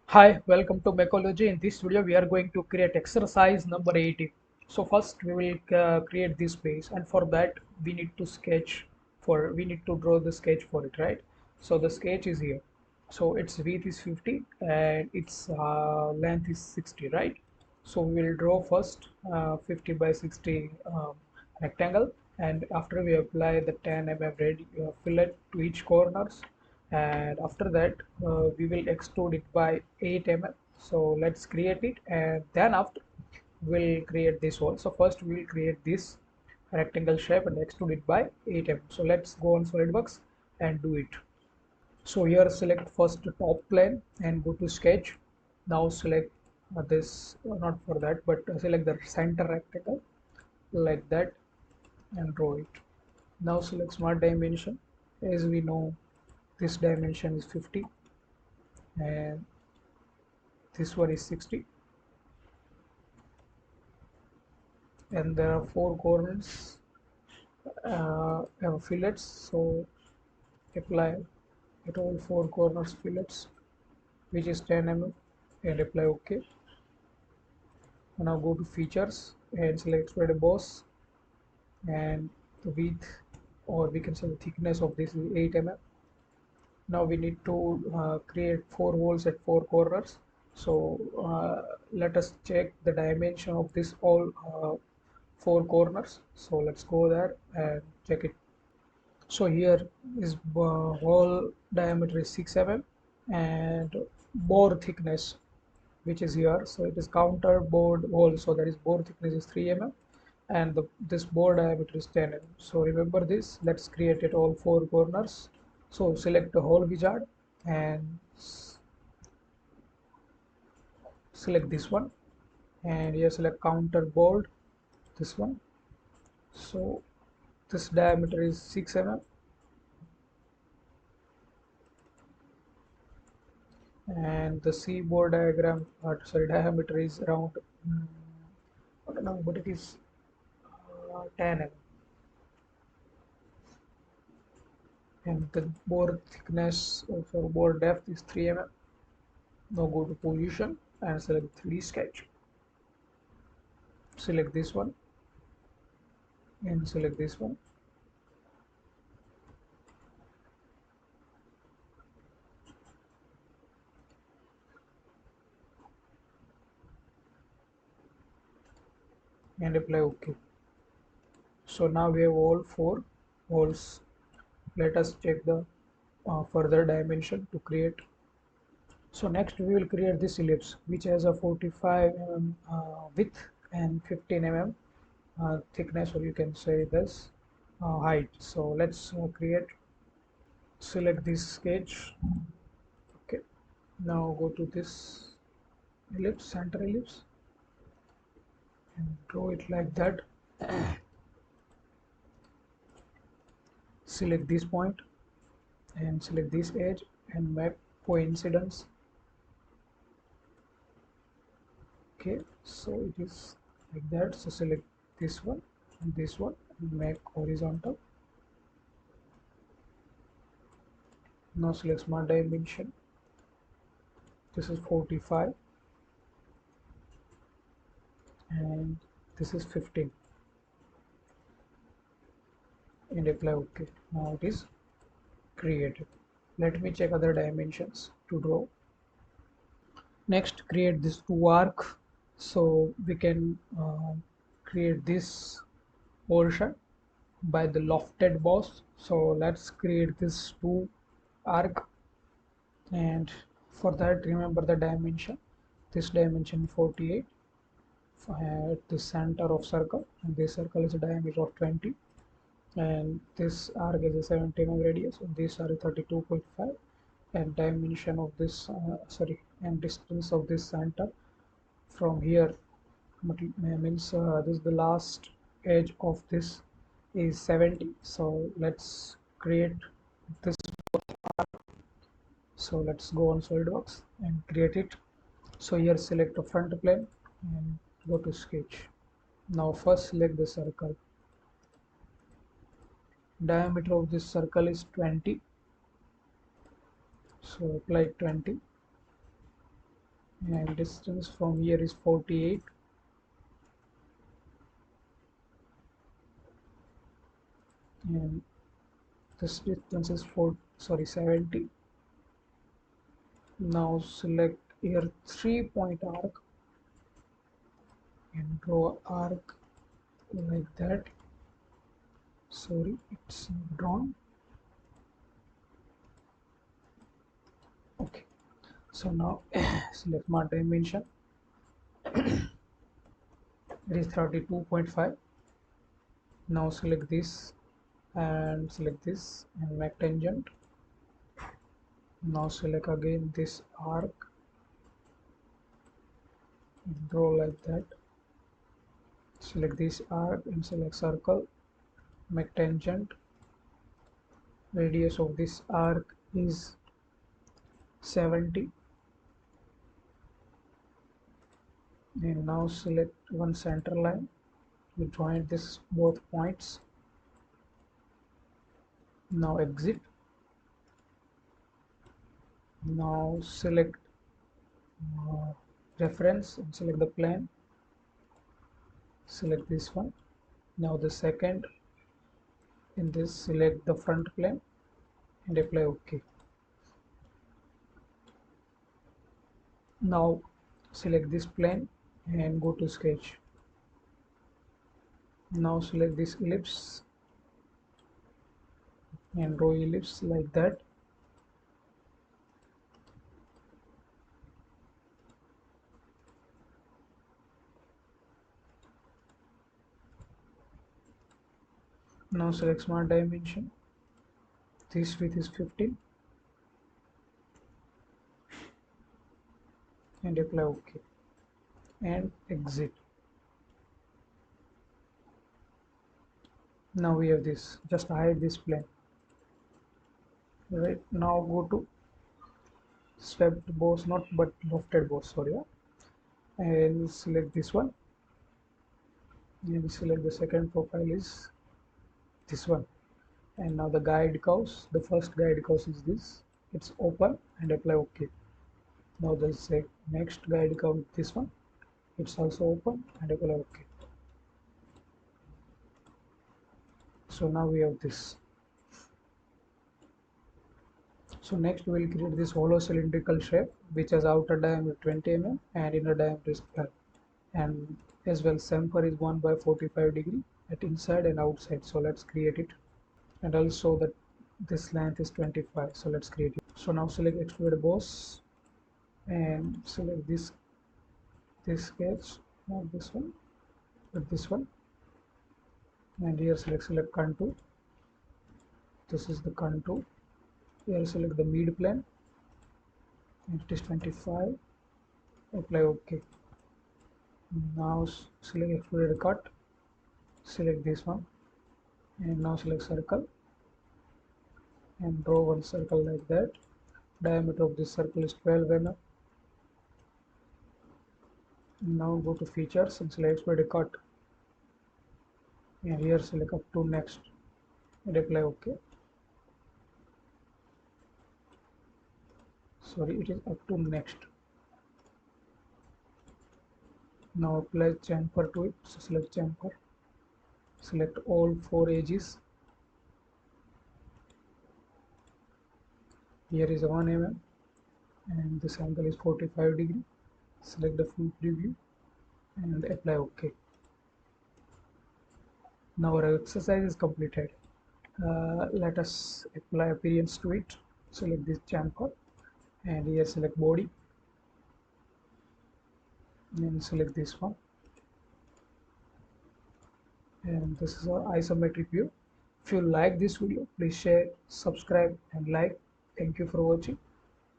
Hi, welcome to MECHOLOGY. In this video, we are going to create exercise number 80. So first, we will create this page, and for that, we need to draw the sketch for it, right? So the sketch is here. So its width is 50 and its length is 60, right? So we will draw first 50 by 60 rectangle, and after we apply the 10 mm fillet to each corners, and after that we will extrude it by 8 mm. So let's create it, and then after we'll create this one. So first we will create this rectangle shape and extrude it by 8 mm. So let's go on SolidWorks and do it. So here select first the top plane and go to sketch. Now select this, not for that, but select the center rectangle like that and draw it. Now select smart dimension. As we know, this dimension is 50 and this one is 60, and there are four corners fillets. So apply at all four corners fillets, which is 10 mm, and apply OK. Now go to features and select spread emboss, and the width, or we can say the thickness of this is 8 mm. Now we need to create four holes at four corners. So let us check the dimension of this all four corners. So let's go there and check it. So here is hole diameter is 6 mm, and bore thickness, which is here, so it is counter bored hole, so that is bore thickness is 3 mm, and this bore diameter is 10 mm. So remember this. Let's create it all four corners. So select the hole wizard and select this one, and here select counter board, this one. So this diameter is 6 mm, and the C bore diagram diameter is around I don't know, but it is 10 mm, and the bore thickness or bore depth is 3 mm. Now go to position and select 3D sketch. Select this one and select this one, and apply OK. So now we have all four holes. Let us check the further dimension to create. So next we will create this ellipse, which has a 45 mm width and 15 mm thickness, or you can say this height. So let's create. Select this sketch. Okay. Now go to this ellipse, center ellipse, and draw it like that. Select this point and select this edge and map coincidence. Okay, so it is like that. So select this one and this one and make horizontal. Now select smart dimension. This is 45 and this is 15, and apply OK. Now it is created. Let me check other dimensions to draw. Next, create this two arc. So we can create this portion by the lofted boss. So let's create this two arc, and for that remember the dimension. This dimension 48 at the center of circle, and this circle is a diameter of 20, and this arc is a 70 mm radius, and this are 32.5, and dimension of this and distance of this center from here means this is the last edge of this is 70. So let's create this. So let's go on SolidWorks and create it. So here select the front plane and go to sketch. Now first select the circle. Diameter of this circle is 20, so apply 20. and distance from here is 48, and this distance is 70. Now select here 3-point arc and draw arc like that. Sorry, it's not drawn. Okay, so now select mark dimension. It is 32.5. Now select this and select this and make tangent. Now select again this arc and draw like that. Select this arc and select circle, make tangent. Radius of this arc is 70, and now select one center line. We join this both points. Now exit. Now select reference and select the plane. Select this one. Now the second, in this select the front plane and apply OK. Now select this plane and go to sketch. Now select this ellipse and draw ellipse like that. Now select smart dimension. This width is 15 and apply OK and exit. Now we have this. Just hide this plane. Right now go to swept boss, not but lofted boss. Sorry, and select this one and select the second profile is this one. And now the guide curves, the first guide curve is this, it's open and apply OK. Now the next guide curve, this one, it's also open and apply OK. So now we have this. So next we will create this hollow cylindrical shape which has outer diameter 20 mm and inner diameter is 12, and as well chamfer is 1 by 45 degree at inside and outside. So let's create it. And also that this length is 25, so let's create it. So now select extrude boss and select this sketch, not this one but this one, and here select contour. This is the contour. Here select the mid plane and it is 25, apply OK. Now select extruded cut, select this one and now select circle and draw one circle like that. Diameter of this circle is 12 mm. Now go to features and select extruded cut and here select up to next and apply OK. Sorry, it is up to next. Now apply chamfer to it. So select chamfer, select all 4 edges. Here is 1 mm and this angle is 45 degree. Select the full preview and apply OK. Now our exercise is completed. Let us apply appearance to it. Select this chamfer and here select body and select this one, and this is our isometric view. If you like this video, please share, subscribe and like. Thank you for watching.